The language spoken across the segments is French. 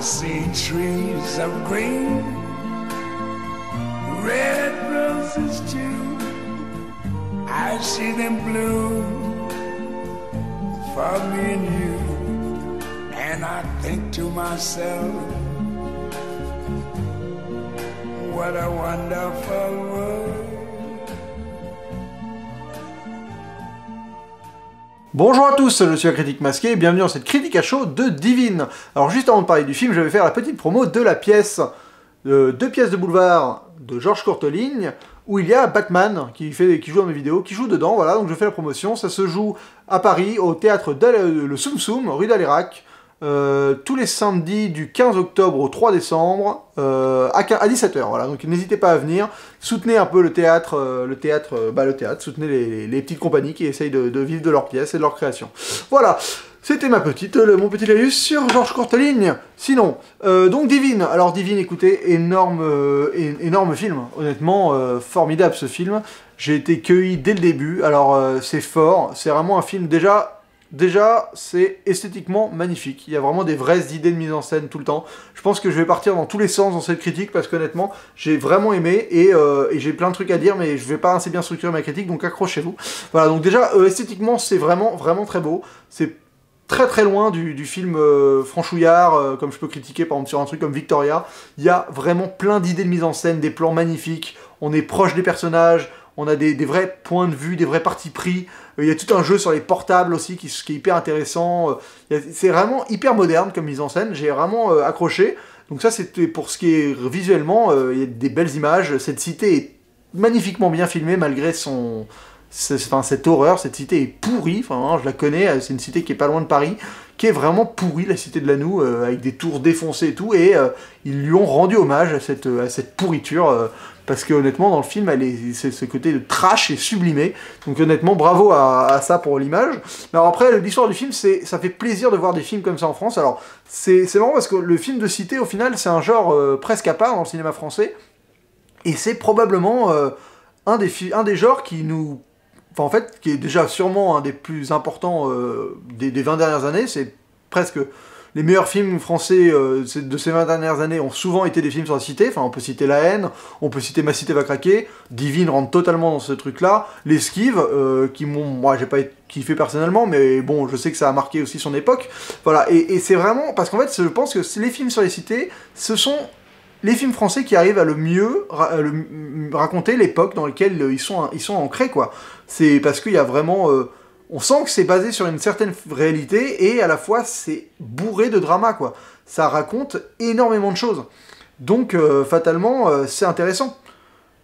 see trees of green, red roses too. I see them bloom for me and you. And I think to myself, what a wonderful world. Bonjour à tous, je suis la Critique Masquée et bienvenue dans cette critique à chaud de Divine. Alors juste avant de parler du film, je vais faire la petite promo de la pièce, deux pièces de boulevard de Georges Courteligne, où il y a Batman qui joue dans mes vidéos, qui joue dedans, voilà, donc je fais la promotion. Ça se joue à Paris, au théâtre le Soum Soum, rue d'Alérac, tous les samedis du 15 octobre au 3 décembre, à 17h, voilà, donc n'hésitez pas à venir, soutenez un peu le théâtre, soutenez les petites compagnies qui essayent de vivre de leurs pièces et de leur création. Voilà, c'était mon petit laïus sur Georges Courteligne. Sinon, donc Divine, alors Divine, écoutez, énorme film, honnêtement, formidable ce film, j'ai été cueilli dès le début, alors c'est fort, c'est vraiment un film Déjà, c'est esthétiquement magnifique. Il y a vraiment des vraies idées de mise en scène tout le temps. Je pense que je vais partir dans tous les sens dans cette critique parce qu'honnêtement, j'ai vraiment aimé et j'ai plein de trucs à dire, mais je vais pas assez bien structurer ma critique, donc accrochez-vous. Voilà, donc déjà, esthétiquement, c'est vraiment très beau. C'est très loin du film franchouillard, comme je peux critiquer par exemple sur un truc comme Victoria. Il y a vraiment plein d'idées de mise en scène, des plans magnifiques. On est proche des personnages. On a des vrais points de vue, des vrais partis pris. Il y a tout un jeu sur les portables aussi qui est hyper intéressant. C'est vraiment hyper moderne comme mise en scène. J'ai vraiment accroché. Donc ça, c'était pour ce qui est visuellement. Il y a des belles images. Cette cité est magnifiquement bien filmée malgré cette horreur. Cette cité est pourrie. Enfin, je la connais. C'est une cité qui est pas loin de Paris, qui est vraiment pourrie, la cité de Lannou, avec des tours défoncées et tout. Et ils lui ont rendu hommage à cette pourriture. Parce que honnêtement dans le film, ce côté de trash est sublimé, donc honnêtement bravo à ça pour l'image. Alors après l'histoire du film, ça fait plaisir de voir des films comme ça en France. Alors c'est marrant parce que le film de cité au final c'est un genre presque à part dans le cinéma français, et c'est probablement un des genres qui nous... Enfin en fait, qui est déjà sûrement un des plus importants des 20 dernières années, c'est presque... Les meilleurs films français de ces 20 dernières années ont souvent été des films sur la cité. Enfin, on peut citer La Haine, on peut citer Ma cité va craquer. Divine rentre totalement dans ce truc-là. L'Esquive, qui moi, j'ai pas kiffé personnellement, mais bon, je sais que ça a marqué aussi son époque. Voilà, et c'est vraiment... Parce qu'en fait, je pense que les films sur les cités, ce sont les films français qui arrivent à le mieux raconter l'époque dans laquelle ils sont ancrés, quoi. C'est parce qu'il y a vraiment... on sent que c'est basé sur une certaine réalité, et à la fois, c'est bourré de drama, quoi. Ça raconte énormément de choses. Donc, fatalement, c'est intéressant.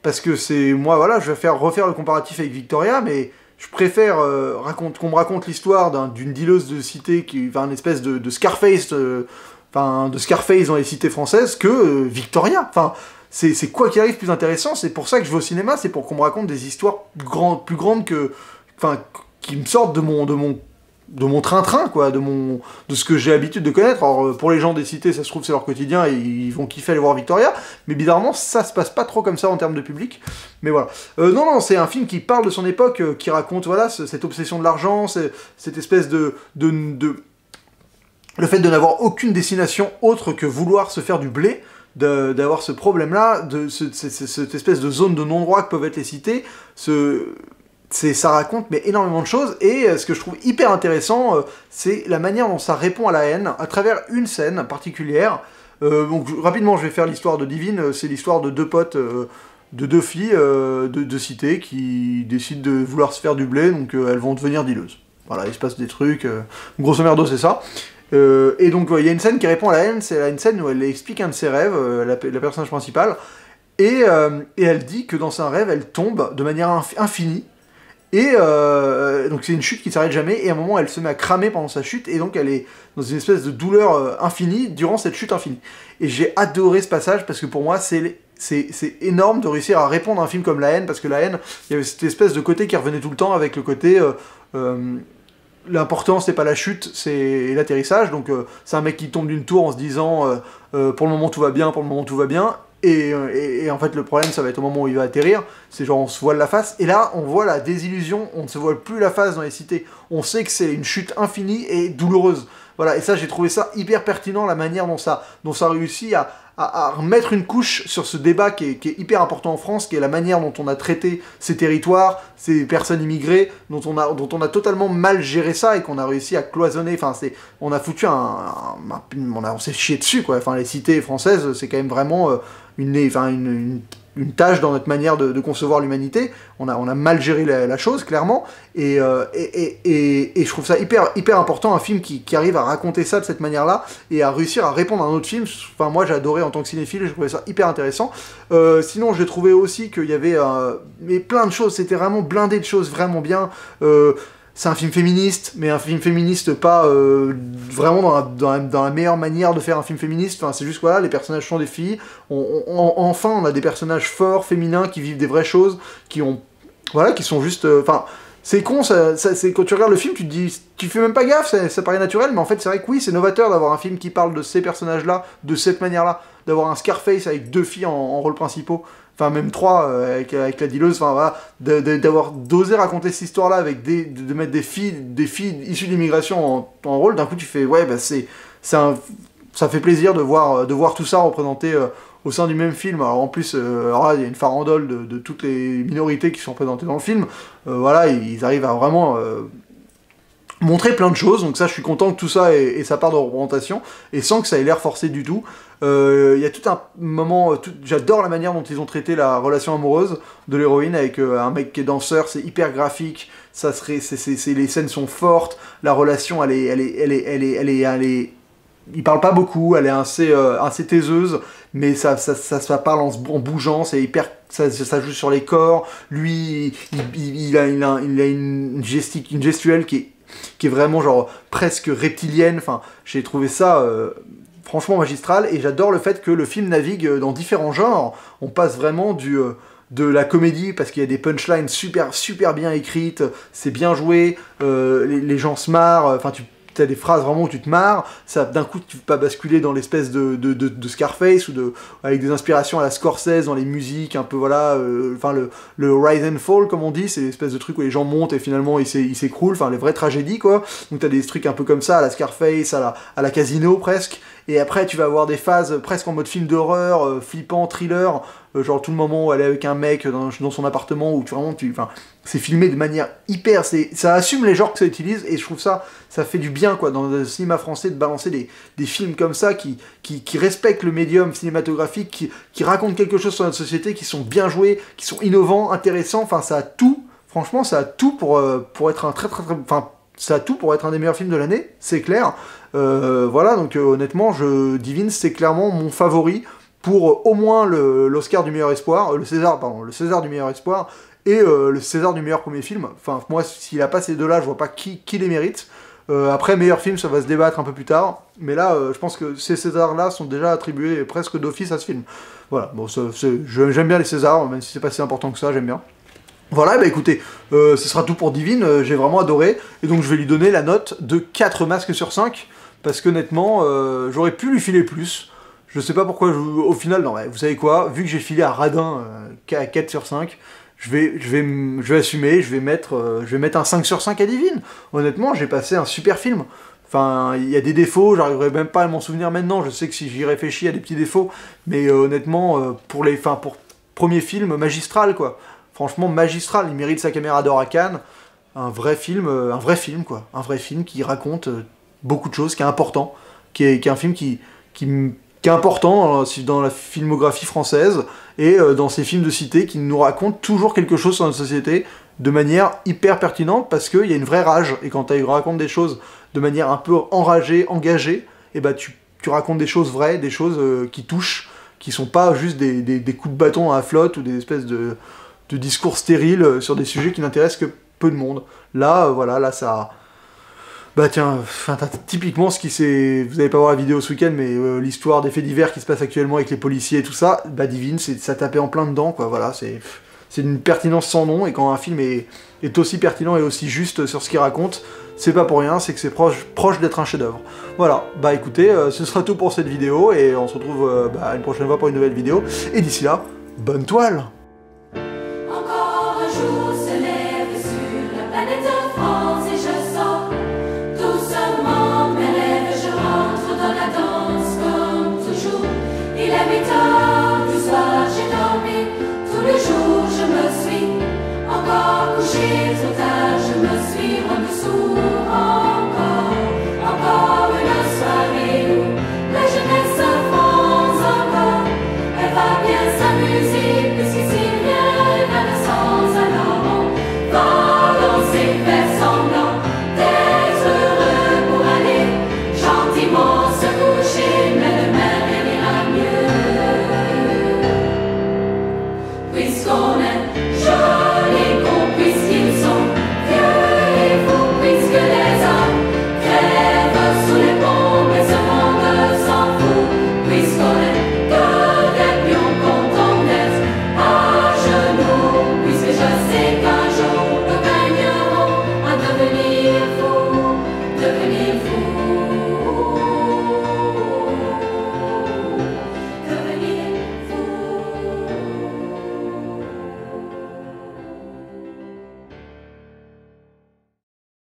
Parce que c'est... Moi, voilà, je vais refaire le comparatif avec Victoria, mais je préfère qu'on me raconte l'histoire d'une dealeuse de cité, une espèce de Scarface, de Scarface dans les cités françaises, que Victoria. Enfin... C'est quoi qui arrive plus intéressant, c'est pour ça que je vais au cinéma, c'est pour qu'on me raconte des histoires plus grandes que... Enfin, qui me sortent de mon train-train, quoi, de ce que j'ai l'habitude de connaître. Alors, pour les gens des cités, ça se trouve, c'est leur quotidien, et ils vont kiffer aller voir Victoria, mais bizarrement, ça se passe pas trop comme ça en termes de public, mais voilà. Non, c'est un film qui parle de son époque, qui raconte, voilà, cette obsession de l'argent, cette espèce le fait de n'avoir aucune destination autre que vouloir se faire du blé, d'avoir ce problème-là, cette espèce de zone de non-droit que peuvent être les cités, ça raconte mais énormément de choses, et ce que je trouve hyper intéressant, c'est la manière dont ça répond à la haine, à travers une scène particulière. Donc rapidement, je vais faire l'histoire de Divine. C'est l'histoire de deux potes, de deux filles de cité, qui décident de vouloir se faire du blé, donc elles vont devenir dealeuses. Voilà, il se passe des trucs, grosso merdo c'est ça. Et donc il y a une scène qui répond à la haine, c'est une scène où elle explique un de ses rêves, la personnage principale, et elle dit que dans un rêve, elle tombe de manière infinie. Et donc c'est une chute qui s'arrête jamais, et à un moment elle se met à cramer pendant sa chute, et donc elle est dans une espèce de douleur infinie durant cette chute infinie. Et j'ai adoré ce passage, parce que pour moi c'est énorme de réussir à répondre à un film comme La Haine, parce que La Haine, il y avait cette espèce de côté qui revenait tout le temps, avec le côté... l'important c'est pas la chute, c'est l'atterrissage, donc c'est un mec qui tombe d'une tour en se disant pour le moment tout va bien, Et en fait, le problème, ça va être au moment où il va atterrir, c'est genre on se voile la face, et là, on voit la désillusion, on ne se voile plus la face dans les cités. On sait que c'est une chute infinie et douloureuse. Voilà, et ça, j'ai trouvé ça hyper pertinent, la manière dont ça réussit à remettre une couche sur ce débat qui est hyper important en France, qui est la manière dont on a traité ces territoires, ces personnes immigrées, dont on a totalement mal géré ça, et qu'on a réussi à cloisonner, enfin, on a foutu on s'est chié dessus, quoi. Enfin, les cités françaises, c'est quand même vraiment une tâche dans notre manière de concevoir l'humanité. On a mal géré la chose, clairement, et je trouve ça hyper important, un film qui arrive à raconter ça de cette manière-là, et à réussir à répondre à un autre film. Enfin, moi, j'ai adoré en tant que cinéphile, je trouvais ça hyper intéressant. Sinon, j'ai trouvé aussi qu'il y avait mais plein de choses, c'était vraiment blindé de choses vraiment bien. C'est un film féministe, mais un film féministe pas vraiment dans la meilleure manière de faire un film féministe. Enfin, c'est juste, voilà, les personnages sont des filles. Enfin, on a des personnages forts, féminins, qui vivent des vraies choses, qui sont juste... Enfin, c'est con, c'est quand tu regardes le film, tu te dis... Tu fais même pas gaffe, ça paraît naturel, mais en fait, c'est vrai que oui, c'est novateur d'avoir un film qui parle de ces personnages-là, de cette manière-là. D'avoir un Scarface avec 2 filles en rôles principaux. Enfin, même 3 avec la dealeuse, enfin voilà, d'avoir d'oser raconter cette histoire-là avec de mettre des filles issues de l'immigration en rôle, d'un coup tu fais, ouais, bah ça fait plaisir de voir tout ça représenté au sein du même film. Alors en plus, là, il y a une farandole de toutes les minorités qui sont représentées dans le film. Voilà, ils arrivent à vraiment montrer plein de choses, donc ça je suis content que tout ça ait sa part de représentation, et sans que ça ait l'air forcé du tout. Il y a tout un moment, j'adore la manière dont ils ont traité la relation amoureuse de l'héroïne avec un mec qui est danseur, c'est hyper graphique, les scènes sont fortes, la relation elle est il parle pas beaucoup, elle est assez taiseuse, mais ça parle en bougeant, c'est hyper, ça joue sur les corps. Lui, il a une gestuelle qui est vraiment genre presque reptilienne. Enfin, j'ai trouvé ça franchement magistral, et j'adore le fait que le film navigue dans différents genres. On passe vraiment de la comédie, parce qu'il y a des punchlines super bien écrites, c'est bien joué, les gens se marrent, enfin t'as des phrases vraiment où tu te marres, ça d'un coup tu peux pas basculer dans l'espèce de Scarface, ou avec des inspirations à la Scorsese dans les musiques, un peu voilà, enfin le rise and fall comme on dit, c'est l'espèce de truc où les gens montent et finalement ils s'écroulent, enfin les vraies tragédies quoi. Donc t'as des trucs un peu comme ça, à la Scarface, à la Casino presque, et après tu vas avoir des phases presque en mode film d'horreur, flippant, thriller, genre tout le moment où elle est avec un mec dans son appartement, où enfin, c'est filmé de manière hyper, ça assume les genres que ça utilise, et je trouve ça fait du bien quoi, dans le cinéma français, de balancer des films comme ça, qui respectent le médium cinématographique, qui racontent quelque chose sur notre société, qui sont bien joués, qui sont innovants, intéressants, enfin ça a tout, franchement ça a tout pour être un très, enfin ça a tout pour être un des meilleurs films de l'année, c'est clair. Voilà, donc honnêtement, Divine, c'est clairement mon favori pour au moins l'Oscar du meilleur espoir, le César du meilleur espoir, et le César du meilleur premier film. Enfin, moi, s'il a pas ces deux-là, je vois pas qui les mérite. Après, meilleur film, ça va se débattre un peu plus tard, mais là, je pense que ces Césars-là sont déjà attribués presque d'office à ce film. Voilà, bon, j'aime bien les Césars, même si c'est pas si important que ça, j'aime bien. Voilà, bah écoutez, ce sera tout pour Divine, j'ai vraiment adoré, et donc je vais lui donner la note de 4 masques sur 5, parce qu'honnêtement, j'aurais pu lui filer plus. Je sais pas pourquoi, au final, non, ouais, vous savez quoi, vu que j'ai filé à radin 4 sur 5, je vais assumer, je vais mettre un 5 sur 5 à Divine. Honnêtement, j'ai passé un super film. Enfin, il y a des défauts, j'arriverai même pas à m'en souvenir maintenant, je sais que si j'y réfléchis, il y a des petits défauts, mais honnêtement, pour premier film, magistral, quoi. Franchement, magistral, il mérite sa caméra d'or à Cannes. Un vrai film, quoi. Un vrai film qui raconte beaucoup de choses, qui est important, qui est un film qui est important dans la filmographie française, et dans ces films de cité qui nous racontent toujours quelque chose sur notre société de manière hyper pertinente, parce qu'il y a une vraie rage, et quand tu racontes des choses de manière un peu enragée, engagée, et bah tu racontes des choses vraies, des choses qui touchent, qui sont pas juste des coups de bâton à la flotte, ou des espèces de discours stériles sur des sujets qui n'intéressent que peu de monde. Là, voilà, là ça... Bah tiens, typiquement ce qui s'est... Vous n'allez pas voir la vidéo ce week-end, mais l'histoire des faits divers qui se passent actuellement avec les policiers et tout ça, bah Divine, ça tapait en plein dedans, quoi, voilà, c'est d'une pertinence sans nom, et quand un film est aussi pertinent et aussi juste sur ce qu'il raconte, c'est pas pour rien, c'est que c'est proche d'être un chef-d'œuvre. Voilà, bah écoutez, ce sera tout pour cette vidéo, et on se retrouve une prochaine fois pour une nouvelle vidéo, et d'ici là, bonne toile!